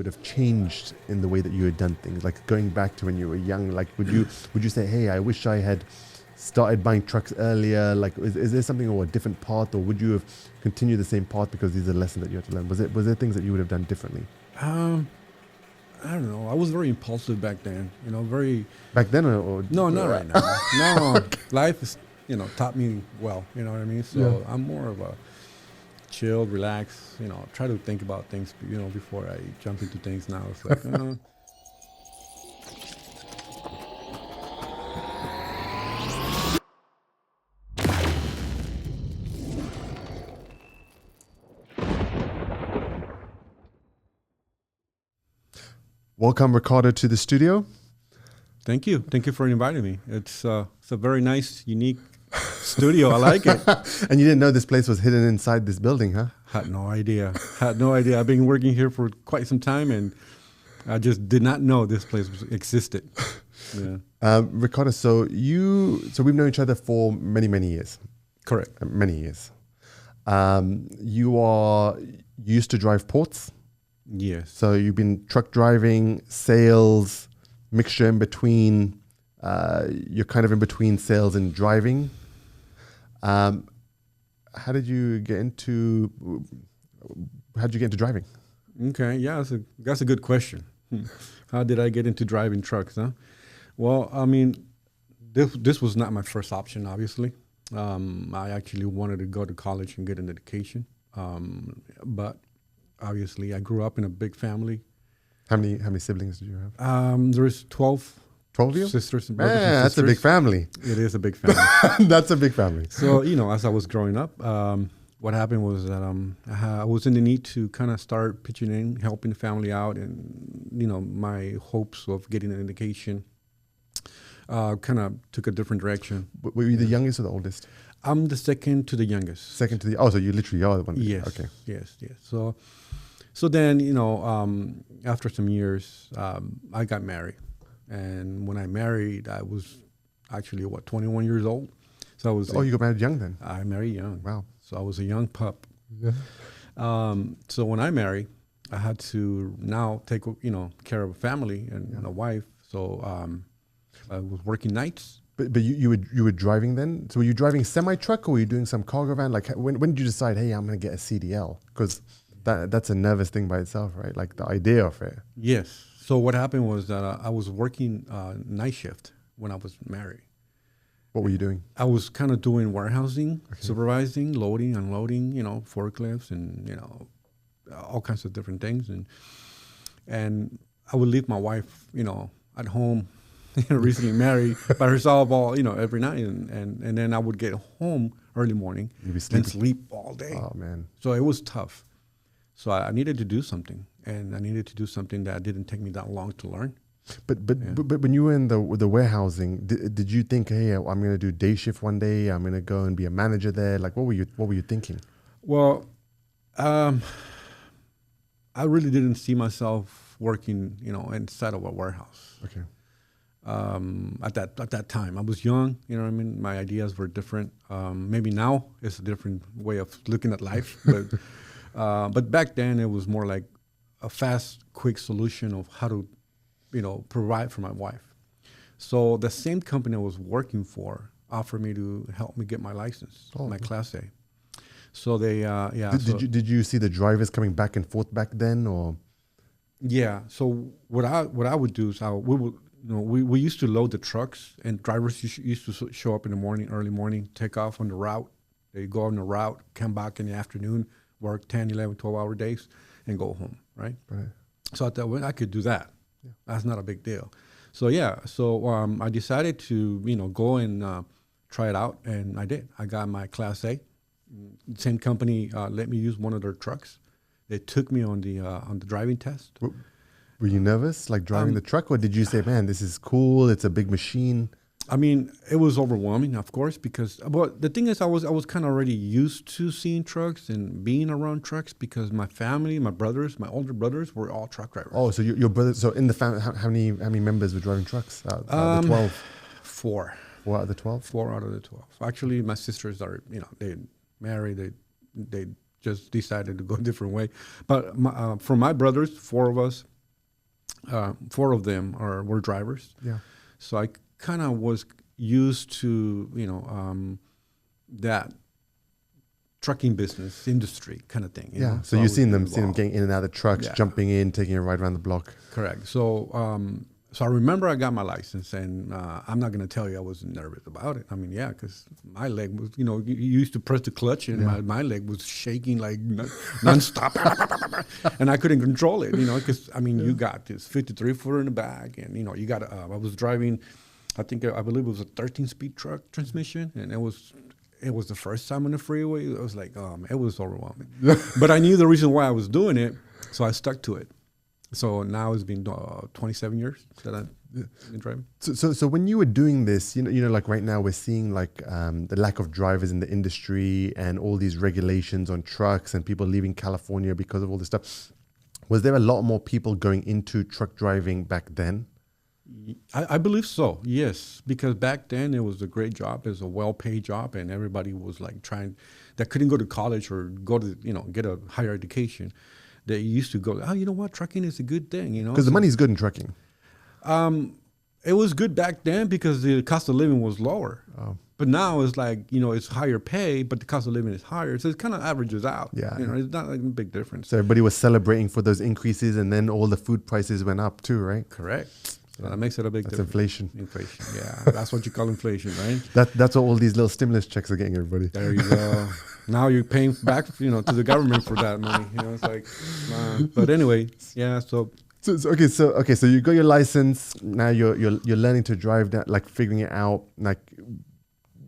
would have changed in the way that you had done things? Like going back to when you were young, like would you say, hey, I wish I had started buying trucks earlier? Like, is there something or a different path, or would you have continued the same path because these are lessons that you had to learn? Was there things that you would have done differently? I don't know. I was very impulsive back then. Very. Back then, or No, not right now. No, life is taught me well. You know what I mean. So I'm more of a chilled, relaxed. Try to think about things. Before I jump into things now. It's like. Welcome, Ricardo, to the studio. Thank you for inviting me. It's a very nice, unique studio. I like it. And you didn't know this place was hidden inside this building, huh? Had no idea. I've been working here for quite some time, and I just did not know this place existed. Yeah. Ricardo, so we've known each other for many, many years. Correct. Many years. You used to drive ports. Yes. So you've been truck driving, sales, mixture in between. You're kind of in between sales and driving. How did you get into driving? Okay, yeah, that's a good question. How did I get into driving trucks? Huh? Well, I mean, this was not my first option. Obviously, I actually wanted to go to college and get an education, but obviously, I grew up in a big family. How many siblings do you have? There's 12. 12 of you? Sisters and brothers and that's sisters. a big family. It is a big family. That's a big family. So, as I was growing up, what happened was that I was in the need to kind of start pitching in, helping the family out, and, my hopes of getting an education kind of took a different direction. Were you the youngest or the oldest? I'm the second to the youngest. Second to so you literally are the one. Yes. Okay. Yes. So then, after some years, I got married. And when I married, I was actually, 21 years old. So I was. Oh, you got married young then? I married young. Wow. So I was a young pup. Yeah. So when I married, I had to now take, care of a family and a wife. So I was working nights. But you were driving then? So were you driving semi-truck or were you doing some cargo van? Like when did you decide, hey, I'm going to get a CDL? Because that's a nervous thing by itself, right? Like the idea of it. Yes. So what happened was that I was working night shift when I was married. What were you doing? I was kind of doing warehousing, supervising, loading, unloading, forklifts and, all kinds of different things. And I would leave my wife, at home, recently married, by herself every night. And then I would get home early morning and sleep all day. Oh, man. So it was tough. So I needed to do something, and I needed to do something that didn't take me that long to learn. But when you were in the warehousing, did you think, hey, I'm going to do day shift one day, I'm going to go and be a manager there? Like, what were you thinking? Well, I really didn't see myself working, inside of a warehouse. Okay. At that time, I was young. You know what I mean? My ideas were different. Maybe now it's a different way of looking at life, but back then it was more like a fast, quick solution of how to, provide for my wife. So the same company I was working for offered me to help me get my license, my Class A. So they, Did you see the drivers coming back and forth back then, or? Yeah. So what I would do is we used to load the trucks, and drivers used to show up in the morning, early morning, take off on the route. They go on the route, come back in the afternoon, work 10, 11, 12-hour days, and go home, right? So I thought, well, I could do that. Yeah. That's not a big deal. So, I decided to, go and try it out, and I did. I got my Class A. Same company let me use one of their trucks. They took me on the driving test. Were you nervous, like driving the truck, or did you say, man, this is cool, it's a big machine? I mean, it was overwhelming, of course, because the thing is, I was kind of already used to seeing trucks and being around trucks because my family, my older brothers were all truck drivers. Oh, so your brothers, so in the family, how many members were driving trucks? The 12? 4. 4 out of the 12? 4 out of the 12. Actually, my sisters are, they married, they just decided to go a different way. But for my brothers, 4 of us, 4 of them were drivers. Yeah. So I kind of was used to, that trucking business industry kind of thing. You know? So you've seen them involved. getting in and out of trucks, jumping in, taking a ride around the block. Correct. So I remember I got my license, and I'm not going to tell you I wasn't nervous about it. I mean, yeah, because my leg was, you used to press the clutch, and my leg was shaking like nonstop, and I couldn't control it, because, I mean, you got this 53-footer in the back, and, you got, I was driving, I believe it was a 13-speed truck transmission, and it was the first time on the freeway. It was like, it was overwhelming. But I knew the reason why I was doing it, so I stuck to it. So now it's been 27 years that I've been driving. So when you were doing this, like right now we're seeing like the lack of drivers in the industry and all these regulations on trucks and people leaving California because of all this stuff. Was there a lot more people going into truck driving back then? I believe so, yes. Because back then it was a great job. It was a well-paid job, and everybody was like that couldn't go to college or go to, get a higher education. They used to go, you know what, trucking is a good thing, Because the money's good in trucking. It was good back then because the cost of living was lower. Oh. But now it's like, it's higher pay, but the cost of living is higher. So it kind of averages out. Yeah. It's not like a big difference. So everybody was celebrating for those increases, and then all the food prices went up too, right? Correct. So that makes it a big difference. Inflation. Inflation, yeah. That's what you call inflation, right? That's what all these little stimulus checks are getting everybody. There you go. Now you're paying back, to the government for that money. It's like, but anyway, yeah. So you got your license. Now you're learning to drive that, like figuring it out. Like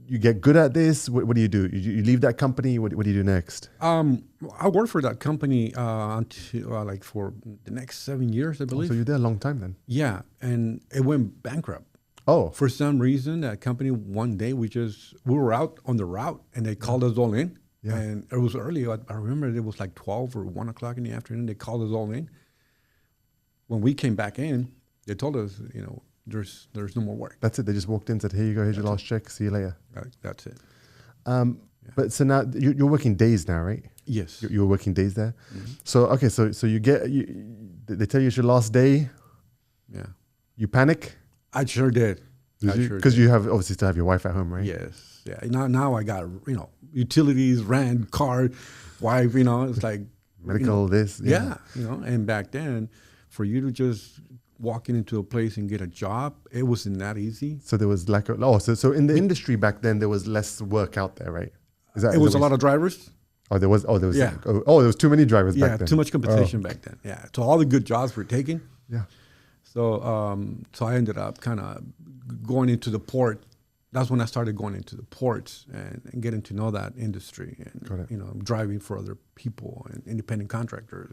you get good at this. What do? You leave that company. What do you do next? I worked for that company until like for the next 7 years, I believe. So you're there a long time then. Yeah, and it went bankrupt. Oh. For some reason, that company, one day we were out on the route, and they called us all in. Yeah. And it was early. I remember it was like 12 or 1 o'clock in the afternoon. They called us all in. When we came back in, they told us, there's no more work. That's it. They just walked in and said, here you go. Here's your last check. See you later. That's it. But so now you're working days now, right? Yes. You're working days there. Mm-hmm. So you they tell you it's your last day. Yeah. You panic? I sure did. Because you have obviously still have your wife at home, right? Yes. Yeah. Now I got, utilities, rent, car, wife, it's like medical, this. Yeah. And back then, for you to just walking into a place and get a job, it wasn't that easy. So there was so in the industry back then there was less work out there, right? It was a lot of drivers. There was yeah. There was too many drivers back then. Yeah, too much competition back then. Yeah. So all the good jobs were taken. Yeah. So so I ended up kind of going into the port. That's when I started going into the ports and getting to know that industry and driving for other people and independent contractors.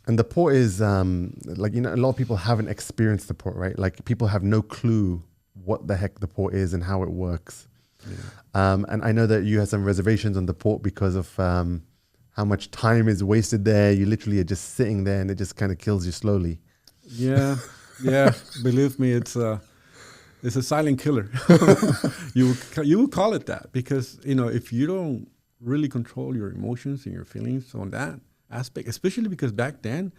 And the port is a lot of people haven't experienced the port, right? Like people have no clue what the heck the port is and how it works. Yeah. And I know that you have some reservations on the port because of how much time is wasted there. You literally are just sitting there and it just kind of kills you slowly. Yeah. Believe me, it's a silent killer. You would call it that because, if you don't really control your emotions and your feelings on that aspect, especially because back then,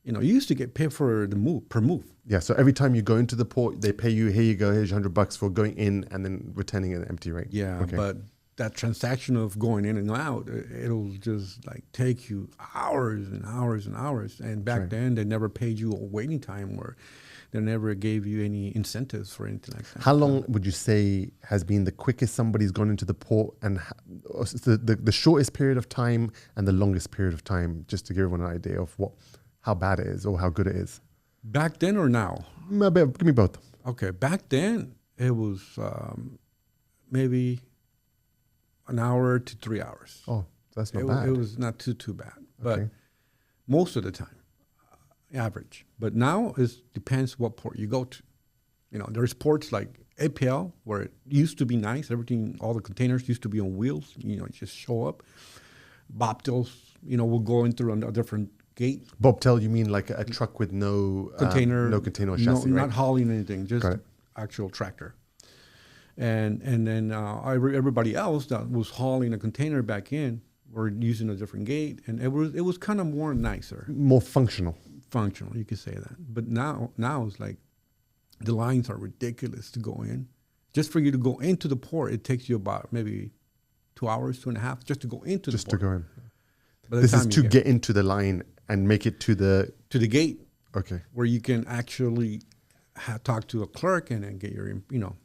you used to get paid for per move. Yeah. So every time you go into the port, they pay you, here you go, here's $100 for going in and then returning it empty, right? Yeah. Okay. But that transaction of going in and out, it'll just like take you hours and hours and hours. And back then they never paid you a waiting time or they never gave you any incentives for anything like that. How long would you say has been the quickest somebody's gone into the port and the shortest period of time and the longest period of time, just to give everyone an idea of how bad it is or how good it is? Back then or now? Give me both. Okay. Back then it was maybe an hour to 3 hours. Oh, that's not bad. It was not too bad, but most of the time, average. But now it depends what port you go to. There's ports like APL where it used to be nice. Everything, all the containers used to be on wheels. Just show up. Bobtails, will go in through a different gate. Bobtail, you mean like a truck with no container, no container or chassis, right? Not hauling anything, just actual tractor. And then everybody else that was hauling a container back in were using a different gate, and it was kind of more nicer, more functional. functional. You could say that. But now it's like the lines are ridiculous to go in. Just for you to go into the port, it takes you about maybe 2 hours, 2.5, just to go into the port. Just to go in. By the This is time to you get into the line and make it to the... to the gate, Okay. where you can actually talk to a clerk and then get your,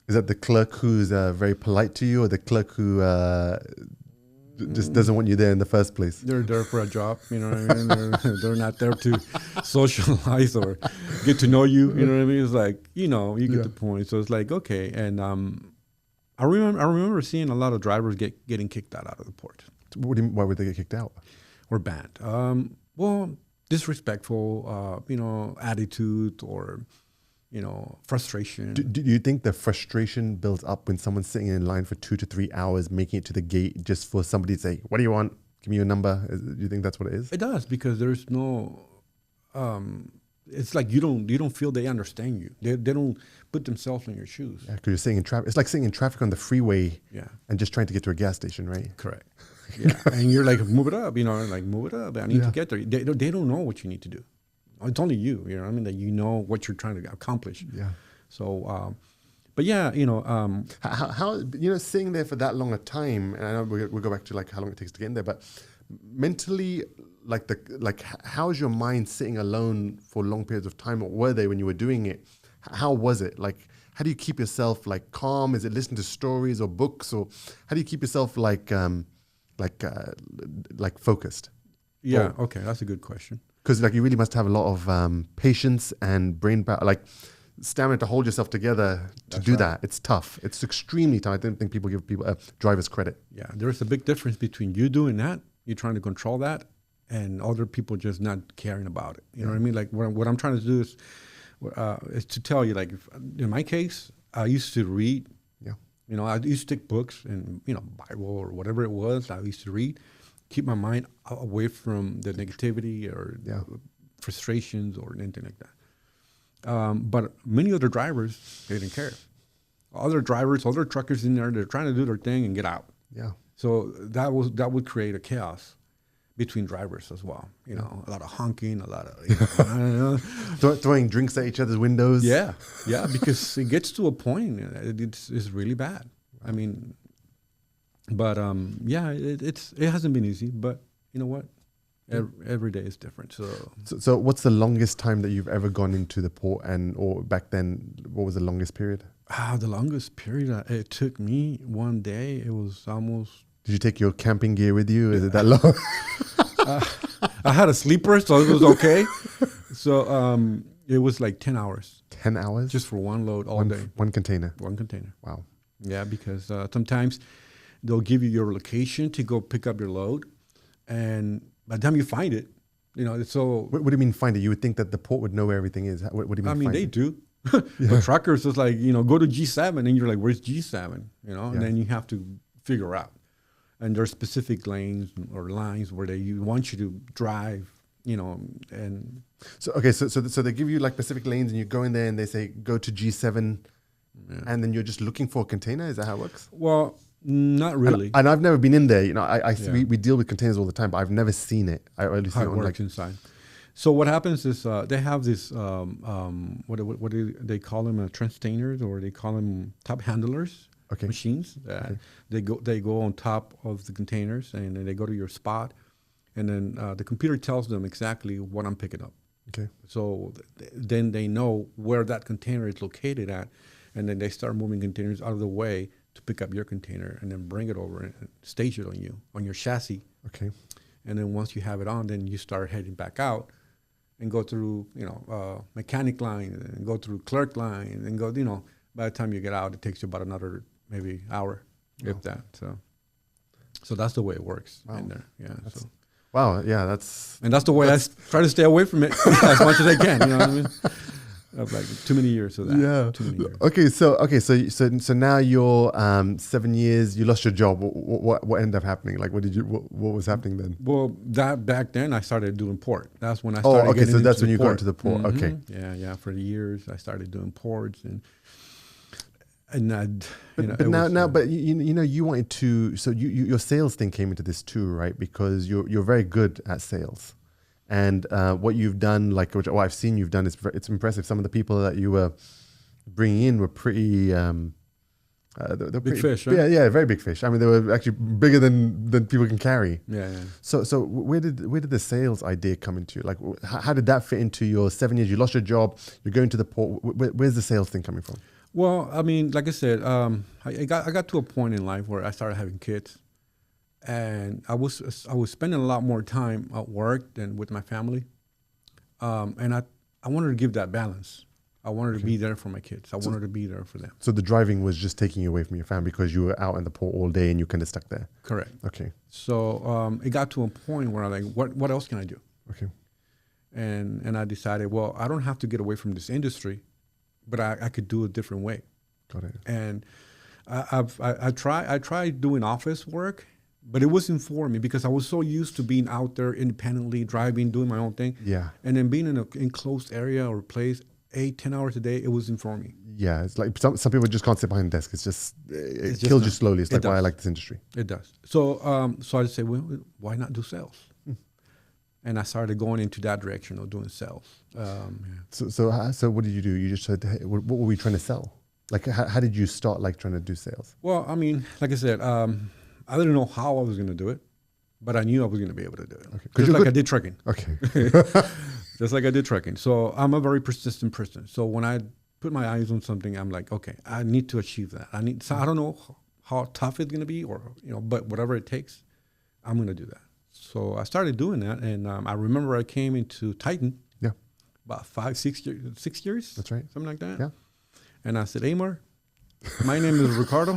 Is that the clerk who's very polite to you, or the clerk who just doesn't want you there in the first place? they're there for a job, you know what I mean? They're not there to socialize or get to know you, you know what I mean? It's like, you get the point. So it's like, okay. And I remember seeing a lot of drivers getting kicked out of the port. Why would they get kicked out? Or banned. Well, disrespectful, attitude or, frustration. Do you think the frustration builds up when someone's sitting in line for 2 to 3 hours, making it to the gate just for somebody to say, "What do you want? Give me your number"? Do you think that's what it is? It does, because there's no. It's like you don't feel they understand you. They don't put themselves in your shoes. Yeah, because you're sitting in traffic. It's like sitting in traffic on the freeway. Yeah. And just trying to get to a gas station, right? Correct. Yeah, and you're like, move it up, move it up. I need to get there. They don't know what you need to do. It's only you, you know what I mean, that you know what you're trying to accomplish. Yeah. So, but yeah, how sitting there for that long a time, and I know we'll go back to like how long it takes to get in there, but mentally, how's your mind sitting alone for long periods of time, or were they when you were doing it? How was it? Like, how do you keep yourself like calm? Is it listening to stories or books, or how do you keep yourself like focused? Yeah. Okay. That's a good question. Because like you really must have a lot of patience and brain power, like stamina to hold yourself together to do that. It's tough. It's extremely tough. I don't think people give drivers credit. Yeah. There's a big difference between you doing that, you're trying to control that, and other people just not caring about it. You know what I mean? Like what I'm trying to do is to tell you, like, in my case, I used to read. Yeah. I used to take books and, Bible or whatever it was. I used to read, keep my mind away from the negativity or frustrations or anything like that. But many other drivers, they didn't care. Other drivers, other truckers in there, they're trying to do their thing and get out. Yeah. So that would create a chaos between drivers as well. A lot of honking, a lot of I don't know. Throwing drinks at each other's windows. Yeah, because it gets to a point, it's really bad. I mean, but it hasn't been easy. But you know what? Every day is different. So what's the longest time that you've ever gone into the port, or back then, what was the longest period? The longest period it took me one day. It was almost. Did you take your camping gear with you? Is it that long? I had a sleeper, so it was okay. So it was like 10 hours. 10 hours? Just for one load all day. One container? One container. Wow. Yeah, because sometimes they'll give you your location to go pick up your load. And by the time you find it, it's so... What do you mean find it? You would think that the port would know where everything is. What do you mean find they it? do. But truckers is like, go to G7, and you're like, where's G7? And then you have to figure out. And there's specific lanes or lines where they want you to drive, and... So, okay, so they give you like specific lanes, and you go in there and they say, go to G7, and then you're just looking for a container? Is that how it works? Well, not really. And I've never been in there. We deal with containers all the time, but I've never seen it. I only see how it it on works inside. So what happens is they have this, what do they call them, transtainers, or they call them top handlers. Okay. Machines. They go on top of the containers, and then they go to your spot, and then the computer tells them exactly what I'm picking up. Okay. So then they know where that container is located at, and then they start moving containers out of the way to pick up your container and then bring it over and stage it on your chassis. Okay. And then once you have it on, then you start heading back out and go through, mechanic line, and go through clerk line, and go, by the time you get out, it takes you about another maybe hour, if that. So that's the way it works in there. Yeah. Wow. Yeah. That's the way I try to stay away from it as much as I can. You know what I mean? Of like too many years of that. Yeah. Too many years. Okay. So now you're 7 years. You lost your job. What ended up happening? Like, what was happening then? Well, back then I started doing port. That's when I started. Oh, okay. So that's when you got into the port. Mm-hmm. Okay. Yeah. For years I started doing ports and but you wanted to. So your sales thing came into this too, right? Because you're very good at sales, And what you've done, like what I've seen you've done, it's impressive. Some of the people that you were bringing in were pretty. They're Big pretty, fish, right? yeah, very big fish. I mean, they were actually bigger than people can carry. Yeah. So where did the sales idea come into? Like, how did that fit into your 7 years? You lost your job. You're going to the port. Where's the sales thing coming from? Well, I mean, like I said, I got to a point in life where I started having kids, and I was spending a lot more time at work than with my family, and I wanted to give that balance. I wanted to be there for my kids. I wanted to be there for them. So the driving was just taking you away from your family because you were out in the port all day and you kind of stuck there. Correct. Okay. So it got to a point where I'm like, what else can I do? Okay. And I decided, well, I don't have to get away from this industry, but I could do it a different way. Got it. And I tried doing office work, but it wasn't for me because I was so used to being out there independently, driving, doing my own thing. Yeah. And then being in an enclosed area or place 8-10 hours a day, it wasn't for me. Yeah, it's like some people just can't sit behind a desk. It's just it kills you slowly. It's like why I like this industry. It does. So I just said, well, why not do sales? And I started going into that direction of doing sales. So what did you do? You just said, hey, what were we trying to sell? Like, how did you start like trying to do sales? Well, I mean, like I said, I didn't know how I was going to do it, but I knew I was going to be able to do it. Okay. Just like I did trucking. Okay. Just like I did trucking. So I'm a very persistent person. So when I put my eyes on something, I'm like, okay, I need to achieve that. So I don't know how tough it's going to be, or but whatever it takes, I'm going to do that. So I started doing that, and I remember I came into Titan. Yeah. About 6 years. That's right. Something like that. Yeah. And I said, Amar, my name is Ricardo.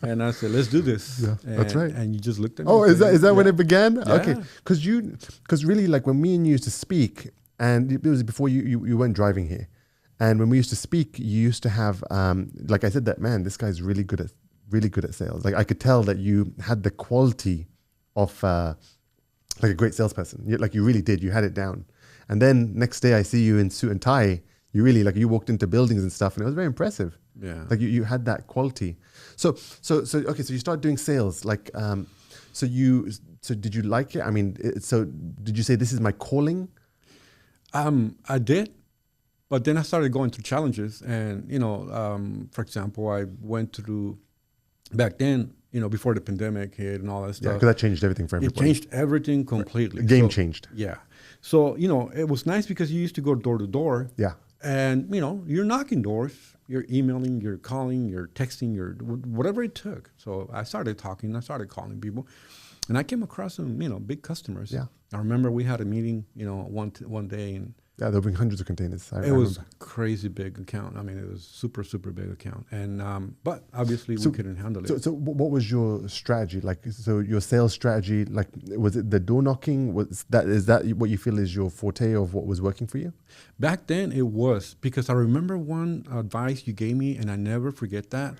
And I said, let's do this. Yeah, that's right. And you just looked at me. Oh, is that when it began? Yeah. Okay. Because really, like when me and you used to speak, and it was before you weren't driving here, and when we used to speak, you used to have, like I said, that man, this guy's really good at sales. Like I could tell that you had the quality of like a great salesperson. You really did. You had it down. And then next day I see you in suit and tie. You walked into buildings and stuff, and it was very impressive. Yeah. Like you had that quality. So okay. So you started doing sales. Like, so did you like it? I mean, so did you say this is my calling? I did, but then I started going through challenges, and for example, I went through back then. Before the pandemic hit and all that stuff. Yeah, because that changed everything for everybody. It changed everything completely. The game changed. Yeah. So it was nice because you used to go door to door. Yeah. And you're knocking doors, you're emailing, you're calling, you're texting, you're whatever it took. So I started talking, I started calling people, and I came across some big customers. Yeah. I remember we had a meeting one day, and yeah, there'll be hundreds of containers. It was crazy big account. I mean, it was super big account, and but obviously we couldn't handle it. So what was your strategy? Like, so your sales strategy, like, was it the door knocking? Is that what you feel is your forte of what was working for you? Back then it was, because I remember one advice you gave me, and I never forget that.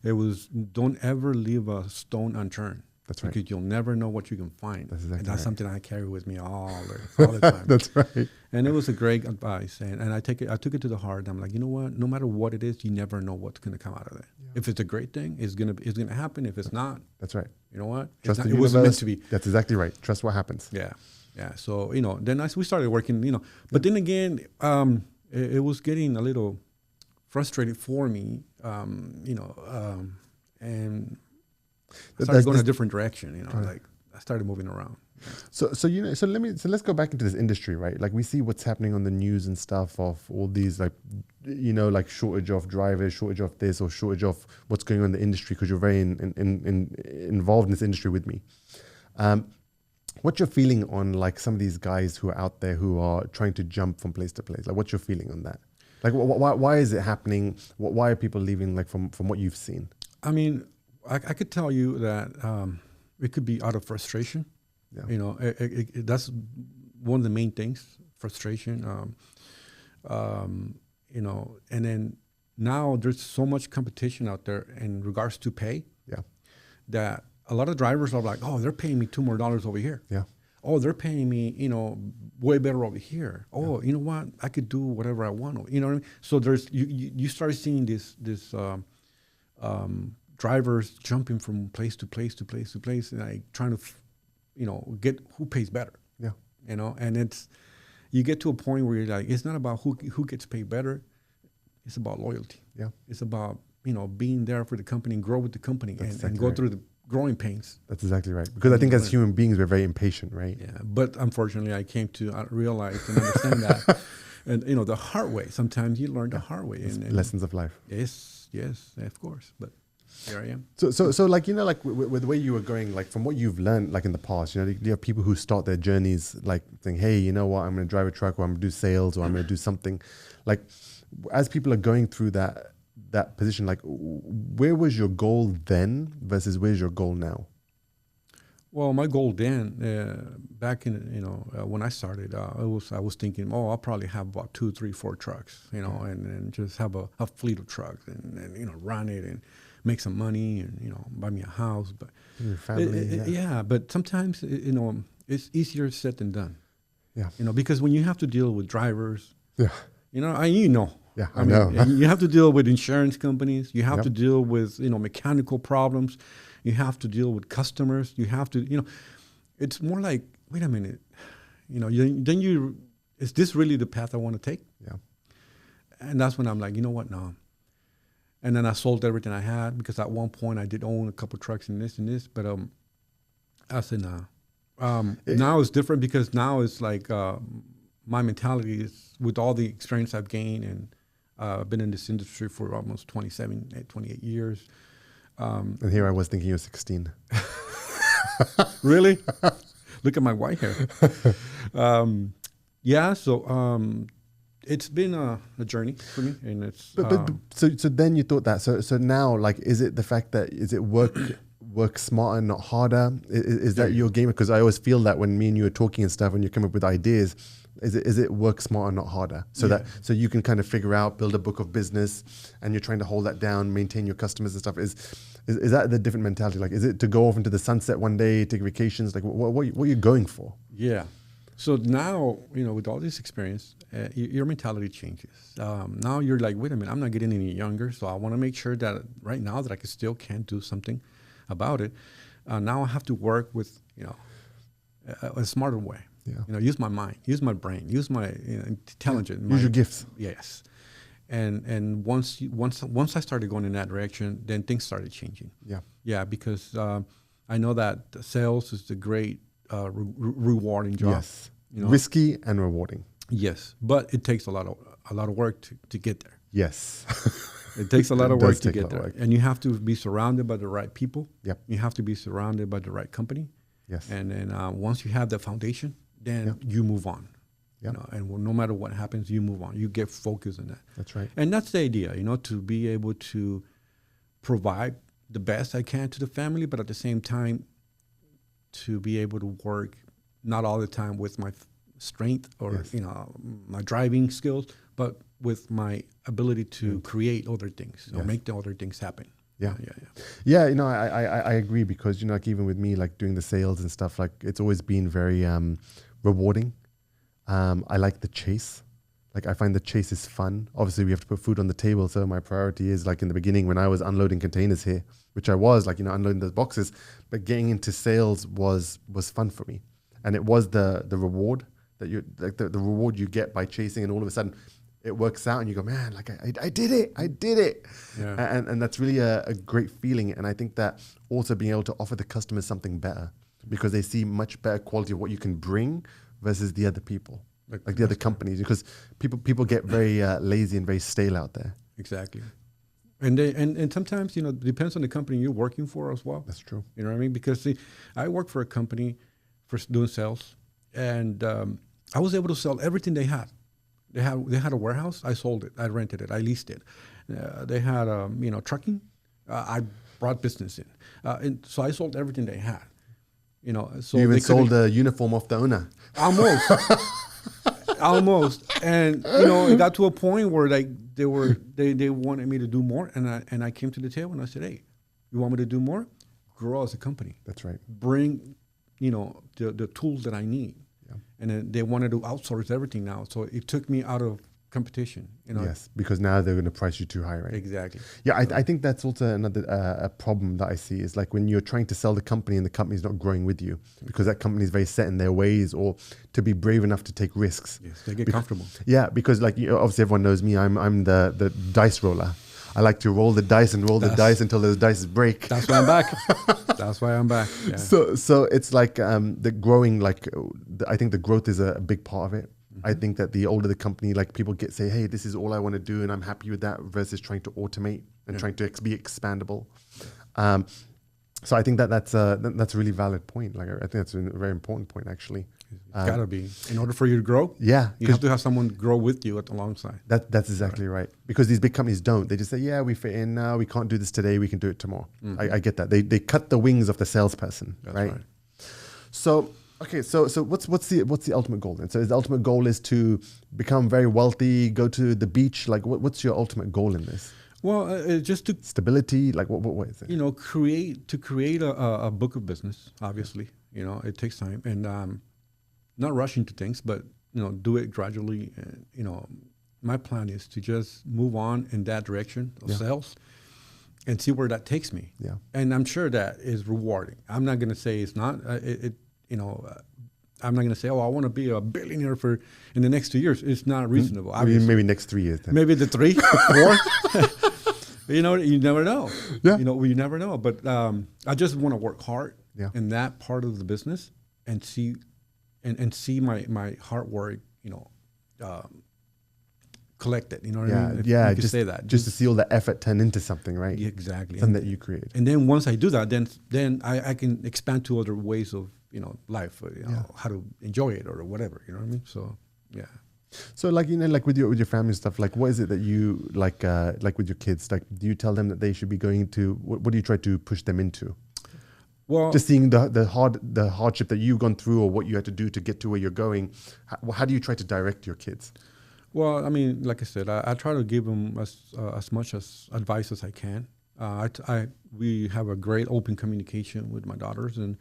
It was, don't ever leave a stone unturned. That's right. Because you'll never know what you can find. That's exactly and that's right. something I carry with me all the time. That's right. And it was a great advice, and I took it to the heart. I'm like, you know what? No matter what it is, you never know what's going to come out of it. Yeah. If it's a great thing, it's gonna happen. If it's not, that's right. You know what? Trust the it wasn't meant to be. That's exactly right. Trust what happens. Yeah. So then we started working. But then again, it was getting a little frustrated for me. And I started going a different direction, like I started moving around. So let's go back into this industry, right? Like we see what's happening on the news and stuff of all these like shortage of drivers, shortage of this, or shortage of what's going on in the industry, because you're very involved in this industry with me. What's your feeling on like some of these guys who are out there who are trying to jump from place to place? Like what's your feeling on that? Like why is it happening? Why are people leaving, like from what you've seen? I mean, I could tell you that it could be out of frustration. Yeah. That's one of the main things, frustration. And then now there's so much competition out there in regards to pay. Yeah. That a lot of drivers are like, oh, they're paying me $2 more over here. Yeah. Oh, they're paying me, way better over here. Oh, you know what? I could do whatever I want. You know what I mean? So there's you start seeing this drivers jumping from place to place to place to place, and like trying to, get who pays better. Yeah. and you get to a point where you're like, it's not about who gets paid better. It's about loyalty. Yeah. It's about, being there for the company and grow with the company and go through the growing pains. That's exactly right. Because I think as human beings, we're very impatient, right? Yeah. But unfortunately, I came to realize and understand that. And, the hard way. Sometimes you learn the hard way. And lessons of life. Yes, of course. But here I am. So like, like with the way you were going, like from what you've learned, like in the past, you have people who start their journeys like saying, hey, you know what, I'm going to drive a truck, or I'm going to do sales, or I'm going to do something. Like as people are going through that position, like where was your goal then versus where's your goal now? Well, my goal then, back in, when I started, I was thinking, I'll probably have about 2, 3, 4 trucks, and just have a fleet of trucks and run it and make some money and, buy me a house. But your family, but sometimes, it's easier said than done. Yeah. Because when you have to deal with drivers, yeah, Yeah, I know. You have to deal with insurance companies. You have to deal with, mechanical problems. You have to deal with customers. You have to, it's more like, wait a minute, is this really the path I want to take? Yeah. And that's when I'm like, you know what, no. And then I sold everything I had, because at one point I did own a couple trucks and this, but I said, nah. Now it's different, because now it's like my mentality is, with all the experience I've gained, and I've been in this industry for almost 28 years. And here I was thinking you're 16. Really? Look at my white hair. It's been a journey for me, and it's. So then you thought that. So now, like, is it the fact that work smarter, not harder? Is that your game? Because I always feel that when me and you are talking and stuff, and you come up with ideas, is it work smarter, not harder? So so you can kind of figure out, build a book of business, and you're trying to hold that down, maintain your customers and stuff. Is that the different mentality? Like, is it to go off into the sunset one day, take vacations? Like, what are you going for? Yeah. So now, with all this experience, your mentality changes. Now you're like, wait a minute, I'm not getting any younger, so I want to make sure that right now that I still can do something about it. Now I have to work with, a smarter way. Yeah. Use my mind, use my brain, use my intelligence. Use your gifts. Yes. And once I started going in that direction, then things started changing. Yeah. Yeah, because I know that sales is a great rewarding job. Yes. Risky and rewarding. Yes, but it takes a lot of work to get there. Yes. It takes a lot of work to get there, and you have to be surrounded by the right people. Yep. You have to be surrounded by the right company. Yes. And then once you have the foundation, then you move on. Yep. And no matter what happens, you move on. You get focused on that. That's right. And that's the idea, to be able to provide the best I can to the family, but at the same time, to be able to work not all the time with my strength or my driving skills, but with my ability to create other things or make the other things happen. Yeah. I agree, because like even with me, like doing the sales and stuff, like it's always been very rewarding. I like the chase. Like I find the chase is fun. Obviously we have to put food on the table, so my priority is, like in the beginning when I was unloading containers here, which I was like, unloading those boxes, but getting into sales was fun for me. And it was the reward that you like, the reward you get by chasing, and all of a sudden it works out and you go, man, like I did it. Yeah. And that's really a great feeling. And I think that also being able to offer the customers something better, because they see much better quality of what you can bring versus the other people, like the other companies, because people get very lazy and very stale out there. Exactly. And sometimes, it depends on the company you're working for as well. That's true. You know what I mean? Because see, I work for a company for doing sales, and I was able to sell everything they had. They had a warehouse. I sold it. I rented it. I leased it. They had trucking. I brought business in, and so I sold everything they had. So you even sold the uniform off the owner. Almost. And it got to a point where like they wanted me to do more, and I came to the table and I said, hey, you want me to do more? Grow as a company. That's right. Bring the tools that I need. Yeah. And then they wanted to outsource everything now, so it took me out of competition. You know. Yes, because now they're going to price you too high, right? Exactly. Yeah, I think that's also another a problem that I see is like when you're trying to sell the company and the company's not growing with you because that company is very set in their ways, or to be brave enough to take risks. Yes, they get comfortable. Yeah, because like obviously everyone knows me. I'm the dice roller. I like to roll the dice and roll the dice until those dice break. That's why I'm back. That's why I'm back. Yeah. So it's like the growing, like I think the growth is a big part of it. I think that the older the company, like people say, hey, this is all I want to do and I'm happy with that, versus trying to automate and trying to be expandable. So I think that's a really valid point. Like I think that's a very important point, actually. It's got to be. In order for you to grow, yeah, you have to have someone grow with you alongside. That's exactly right. Because these big companies don't. They just say, yeah, we fit in now. We can't do this today. We can do it tomorrow. I get that. They cut the wings of the salesperson, right? So, okay, so what's the ultimate goal then? So the ultimate goal is to become very wealthy, go to the beach. Like what's your ultimate goal in this? Well, just to stability. Like what is it? You know, create a book of business. Obviously, you know, it takes time and not rush into things, but you know, do it gradually. And you know, my plan is to just move on in that direction of sales and see where that takes me. Yeah, and I'm sure that is rewarding. I'm not going to say it's not. You know, I'm not going to say, oh, I want to be a billionaire in the next 2 years. It's not reasonable. Maybe next 3 years then. Maybe the 3, 4. You know, you never know. Yeah. You know, you never know. But I just want to work hard in that part of the business and see my hard work, you know, collected. You know what I mean? Yeah. Just say that. Just to see all the effort turn into something, right? Exactly. Something that you create. And then once I do that, then I can expand to other ways of, you know, life, you know, how to enjoy it or whatever, you know what I mean? So, yeah. So like, you know, like with your family stuff, like what is it that you like with your kids, like, do you tell them that they should be going to, what do you try to push them into? Well, just seeing the hardship that you've gone through or what you had to do to get to where you're going. How do you try to direct your kids? Well, I mean, like I said, I try to give them as much as advice as I can. We have a great open communication with my daughters, and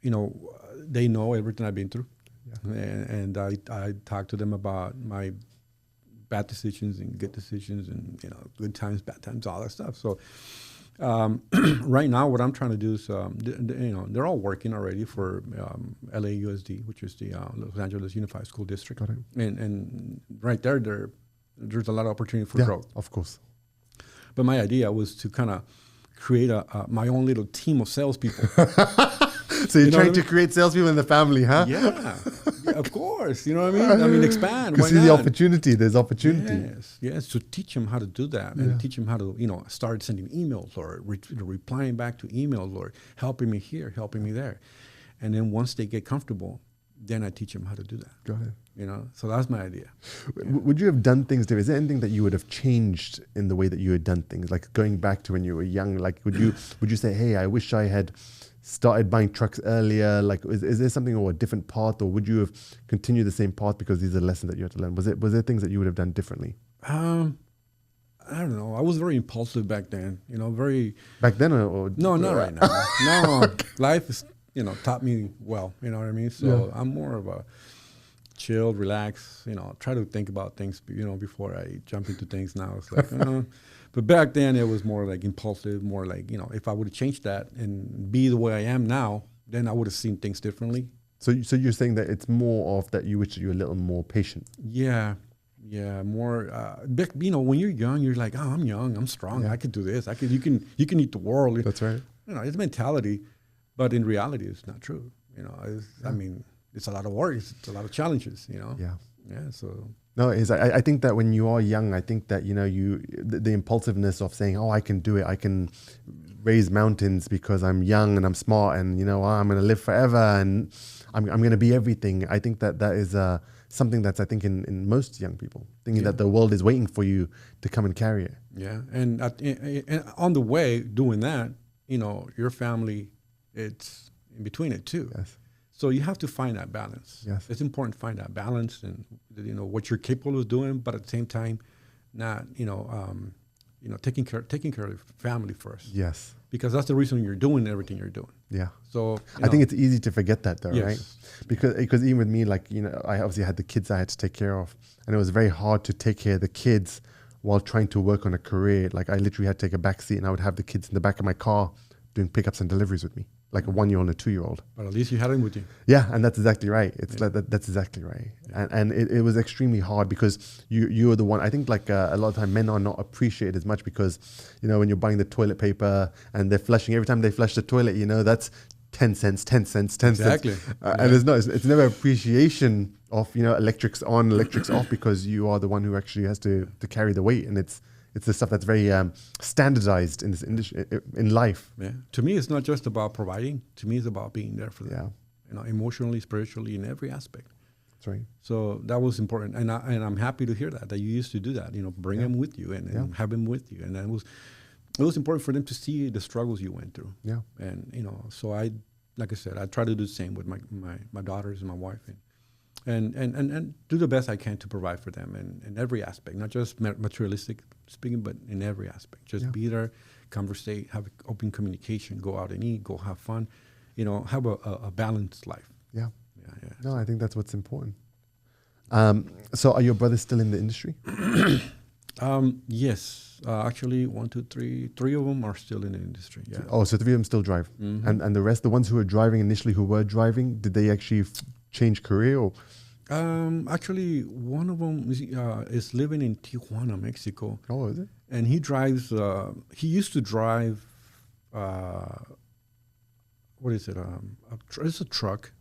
you know, they know everything I've been through, and I talk to them about my bad decisions and good decisions, and you know, good times, bad times, all that stuff. So right now, what I'm trying to do is, you know, they're all working already for LAUSD, which is the Los Angeles Unified School District, and right there's a lot of opportunity for growth. Of course. But my idea was to kind of create my own little team of salespeople. So you're trying to create salespeople in the family, huh? Yeah, of course. You know what I mean? I mean, expand. You see the opportunity. There's opportunity. Yes. To teach them how to do that and teach them how to, you know, start sending emails or replying back to emails or helping me here, helping me there. And then once they get comfortable, then I teach them how to do that. Got it. You know, so that's my idea. Would you have done things different? Is there anything that you would have changed in the way that you had done things? Like going back to when you were young, like would you say, hey, I wish I had started buying trucks earlier? Like, is there something or a different path, or would you have continued the same path because these are lessons that you had to learn? Was there things that you would have done differently? I don't know. I was very impulsive back then. You know, very. Back then, or no, not right now. No, life is, you know, taught me well. You know what I mean? So I'm more of a chill, relax. You know, try to think about things, you know, before I jump into things. Now it's like. But back then it was more like impulsive, more like, you know, if I would have changed that and be the way I am now, then I would have seen things differently. So you're saying that it's more of that you wish you were a little more patient. Yeah, more. You know, when you're young, you're like, oh, I'm young, I'm strong, I could do this. You can eat the world. That's right. You know, it's mentality, but in reality, it's not true. You know, I mean, it's a lot of worries, it's a lot of challenges. You know. Yeah. So. No, I think that when you are young, I think that, you know, the impulsiveness of saying, oh, I can do it. I can raise mountains because I'm young and I'm smart and, you know, I'm going to live forever and I'm going to be everything. I think that is something that's, I think, in most young people, thinking that the world is waiting for you to come and carry it. Yeah. And on the way doing that, you know, your family, it's in between it too. Yes. So you have to find that balance. Yes. It's important to find that balance and, you know, what you're capable of doing, but at the same time, not, you know, taking care of your family first. Yes. Because that's the reason you're doing everything you're doing. Yeah. So I think it's easy to forget that though, Yes. right? Because even with me, like, I obviously had the kids I had to take care of, and it was very hard to take care of the kids while trying to work on a career. Like I literally had to take a back seat and I would have the kids in the back of my car doing pickups and deliveries with me, like a 1-year-old and a 2-year-old. But at least you had them with you. Yeah, and that's exactly right. It's like that's exactly right. And it was extremely hard because you were the one. I think like a lot of time men are not appreciated as much because, when you're buying the toilet paper and they're flushing, every time they flush the toilet, that's 10 cents, 10 cents, 10 Exactly. cents. And it's never appreciation of, electrics on, electrics off, because you are the one who actually has to carry the weight. And it's the stuff that's very standardized in this industry, in life. Yeah. To me, it's not just about providing. To me, it's about being there for them. Yeah. Emotionally, spiritually, in every aspect. That's right. So that was important, and I'm happy to hear that you used to do that. Bring them with you and have them with you, and it was important for them to see the struggles you went through. Yeah. And so like I said, I try to do the same with my daughters and my wife, and do the best I can to provide for them in every aspect, not just materialistic speaking, but in every aspect. Just be there, conversate, have open communication, go out and eat, go have fun, have a balanced life. Yeah. Yeah. No, I think that's what's important. So are your brothers still in the industry? Yes. Actually, 1, 2, 3, 3 of them are still in the industry. Yeah. Oh, so 3 of them still drive. Mm-hmm. And the rest, the ones who were driving initially, did they actually change career? Or? Actually, one of them is living in Tijuana, Mexico. Oh, is it? And he drives, he used to drive, what is it? It's a truck,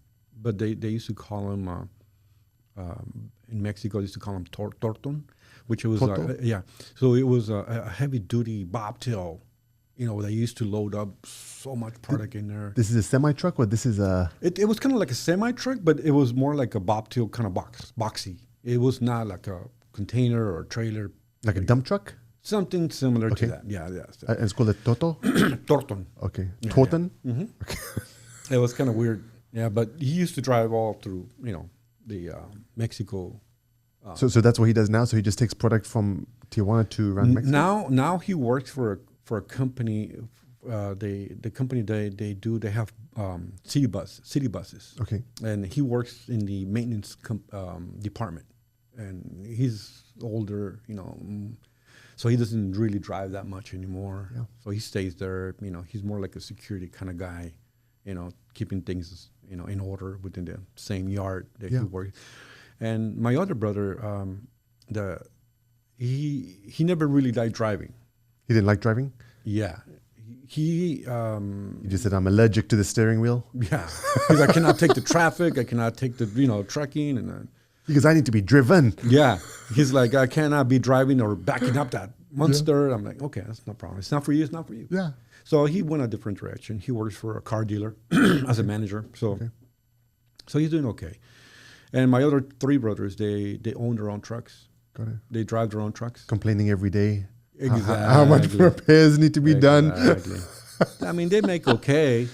but they used to call him, in Mexico, they used to call him torton, which was, so it was a heavy-duty bobtail, they used to load up so much product in there. This is a semi-truck, or this is a... It was kind of like a semi-truck, but it was more like a bobtail kind of boxy. It was not like a container or trailer. Like a dump truck? Something similar to that. Yeah. It's called a toto? Torton. Okay. Yeah, Torton? Yeah. Mm-hmm. Okay. It was kind of weird. Yeah, but he used to drive all through, the Mexico. So that's what he does now? So he just takes product from Tijuana to around Mexico? Now he works for a company. The company they have city buses. Okay. And he works in the maintenance department. And he's older, so he doesn't really drive that much anymore. Yeah. So he stays there. He's more like a security kind of guy, keeping things, in order within the same yard that he works. And my other brother, he never really liked driving. He didn't like driving? Yeah. He just said, I'm allergic to the steering wheel? Yeah. Because I cannot take the traffic. I cannot take the, trucking. And because I need to be driven. Yeah. He's like, I cannot be driving or backing up that monster. Yeah. I'm like, okay, that's no problem. It's not for you. It's not for you. Yeah. So he went a different direction. He works for a car dealer as a manager. So he's doing okay. And my other 3 brothers, they own their own trucks. Got it. They drive their own trucks. Complaining every day. Exactly. How much repairs need to be done. I mean, they make okay.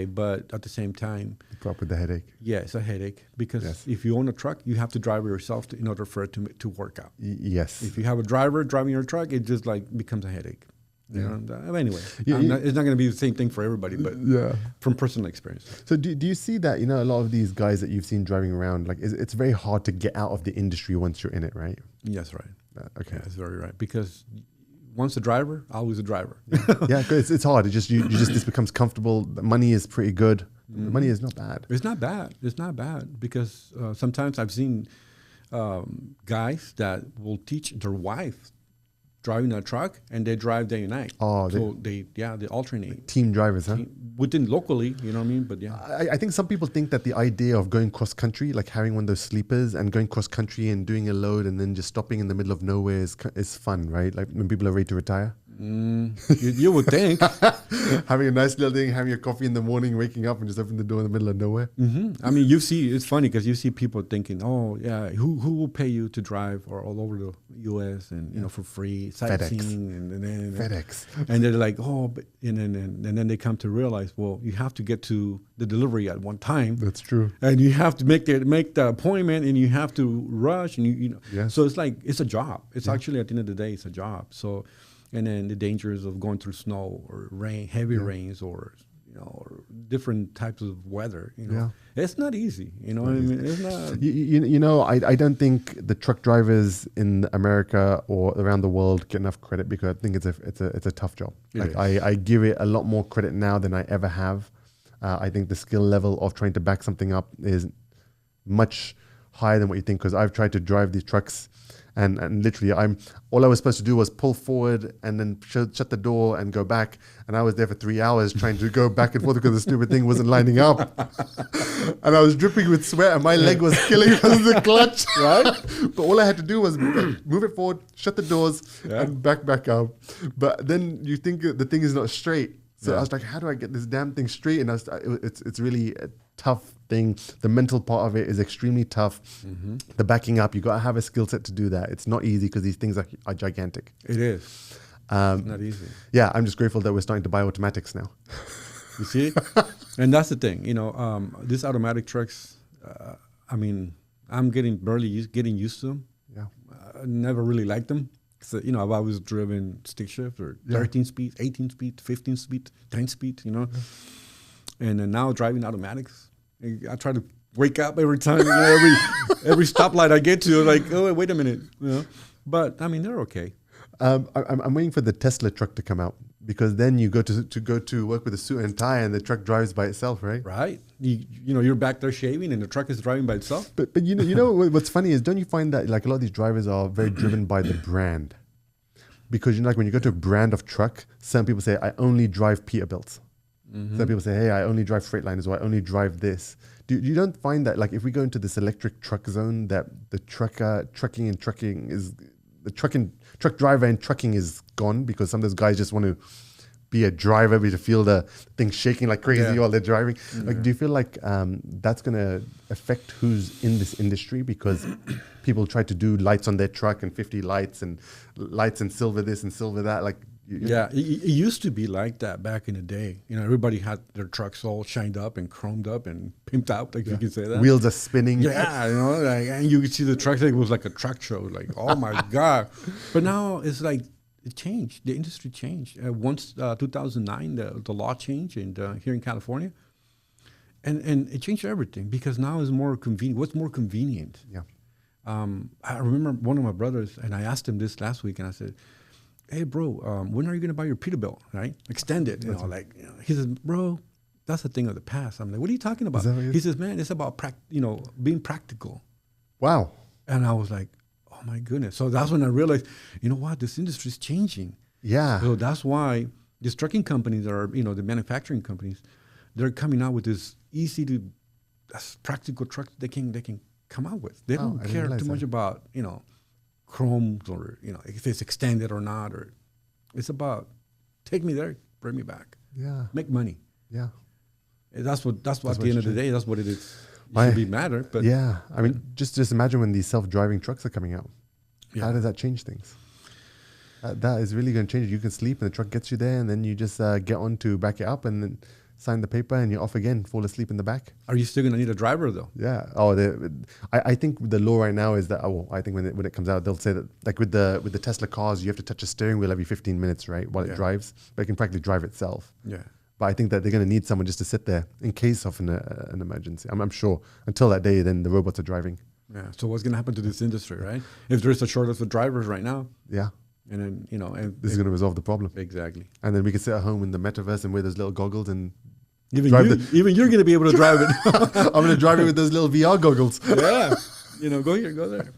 But at the same time, you put up with the headache. Yeah, it's a headache because if you own a truck, you have to drive it yourself in order for it to work out. Yes. If you have a driver driving your truck, it just becomes a headache. Anyway, it's not going to be the same thing for everybody, but from personal experience. So do you see that, a lot of these guys that you've seen driving around, like it's very hard to get out of the industry once you're in it, right? Yes, right. Okay. Yeah, that's very right. Because once a driver, always a driver. Yeah, it's hard. It just this becomes comfortable. The money is pretty good. The money is not bad. It's not bad. It's not bad because sometimes I've seen guys that will teach their wife driving a truck, and they drive day and night. Oh, so they alternate. Team drivers, huh? Within locally, you know what I mean? But yeah. I think some people think that the idea of going cross country, like having one of those sleepers and going cross country and doing a load and then just stopping in the middle of nowhere is fun, right? Like when people are ready to retire. You would think. Having a nice little thing, having a coffee in the morning, waking up and just opening the door in the middle of nowhere. Mm-hmm. I mean, it's funny because you see people thinking, oh, yeah, who will pay you to drive or all over the U.S. and, for free, sightseeing. And FedEx. And they're like, oh, but, and then they come to realize, well, you have to get to the delivery at one time. That's true. And you have to make the appointment and you have to rush. And, So it's like, it's a job. It's actually, at the end of the day, it's a job. So and then the dangers of going through snow or rain, heavy rains, or or different types of weather. It's not easy. You know what I mean? It's not. I don't think the truck drivers in America or around the world get enough credit, because I think it's a tough job. I give it a lot more credit now than I ever have. I think the skill level of trying to back something up is much higher than what you think, because I've tried to drive these trucks, and literally all I was supposed to do was pull forward and then shut the door and go back, and I was there for 3 hours trying to go back and forth because the stupid thing wasn't lining up. And I was dripping with sweat and my leg was killing because of the clutch, right? But all I had to do was move it forward, shut the doors, and back up. But then you think the thing is not straight. So I was like, how do I get this damn thing straight? And it's really a tough thing. The mental part of it is extremely tough. Mm-hmm. The backing up, you got to have a skill set to do that. It's not easy because these things are gigantic. It is. It's not easy. Yeah, I'm just grateful that we're starting to buy automatics now. You see? And that's the thing. These automatic trucks, I'm getting used to them. Yeah. I never really liked them. So, I've always driven stick shift or 13 speed, 18 speed, 15 speed, 10 speed, And then now driving automatics, I try to wake up every time, every stoplight I get to, like, oh, wait a minute, But, they're okay. I'm waiting for the Tesla truck to come out, because then you go to work with a suit and tie and the truck drives by itself, right? Right. You're back there shaving and the truck is driving by itself. But what's funny is, don't you find that like a lot of these drivers are very driven by the brand? Because like when you go to a brand of truck, some people say, I only drive Peterbilts. Mm-hmm. Some people say, hey, I only drive Freightliners, or I only drive this. You don't find that, like, if we go into this electric truck zone, that the truck driver and trucking is gone, because some of those guys just want to be a driver, to feel the thing shaking like crazy while they're driving. Mm-hmm. Like, do you feel like that's going to affect who's in this industry? Because people try to do lights on their truck and 50 lights and silver this and silver that. Like, it used to be like that back in the day. Everybody had their trucks all shined up and chromed up and pimped out, like you can say that. Wheels are spinning. Yeah, and you could see the truck. It was like a truck show. Like, oh my God! But now it's like it changed. The industry changed. Once 2009, the law changed, and here in California, and it changed everything, because now it's more convenient. What's more convenient? Yeah. I remember one of my brothers, and I asked him this last week, and I said, hey, bro, when are you going to buy your Peterbilt, right? Extended, He says, bro, that's a thing of the past. I'm like, what are you talking about? He says, man, it's about being practical. Wow. And I was like, oh my goodness. So that's when I realized, what, this industry is changing. Yeah. So that's why these trucking companies the manufacturing companies, they're coming out with this practical trucks they can come out with. They don't care too much about, chromes, or if it's extended or not, or it's about take me there, bring me back, make money. That's what at the end of the day, that's what it is. It should be matter. But just imagine when these self-driving trucks are coming out. How does that change things? That is really going to change. You can sleep and the truck gets you there, and then you just get on to back it up and then sign the paper, and you're off again, fall asleep in the back. Are you still going to need a driver, though? Yeah. I think the law right now is that, I think when it comes out, they'll say that, like with the Tesla cars, you have to touch a steering wheel every 15 minutes, right, while it drives, but it can practically drive itself. Yeah. But I think that they're going to need someone just to sit there in case of an emergency. I'm sure. Until that day, then the robots are driving. Yeah. So what's going to happen to this industry, right? If there's a shortage of drivers right now. Yeah. And then, this is going to resolve the problem. Exactly. And then we can sit at home in the metaverse and wear those little goggles and even you're going to be able to drive it. I'm going to drive it with those little VR goggles. Yeah. Go here, go there.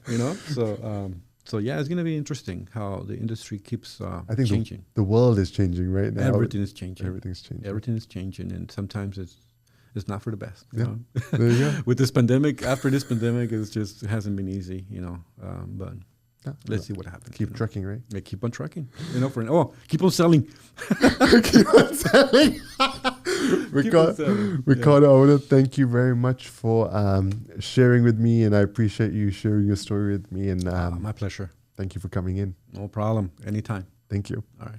So yeah, it's going to be interesting how the industry keeps I think changing. The world is changing right now. Everything is changing. Everything is changing. And sometimes it's not for the best. There you go. With this pandemic, after this pandemic, it hasn't been easy, but let's see what happens. Keep trucking, right? Yeah, keep on trucking. Keep on selling. Keep on selling. Ricardo, I want to thank you very much for sharing with me, and I appreciate you sharing your story with me. And my pleasure. Thank you for coming in. No problem. Anytime. Thank you. All right.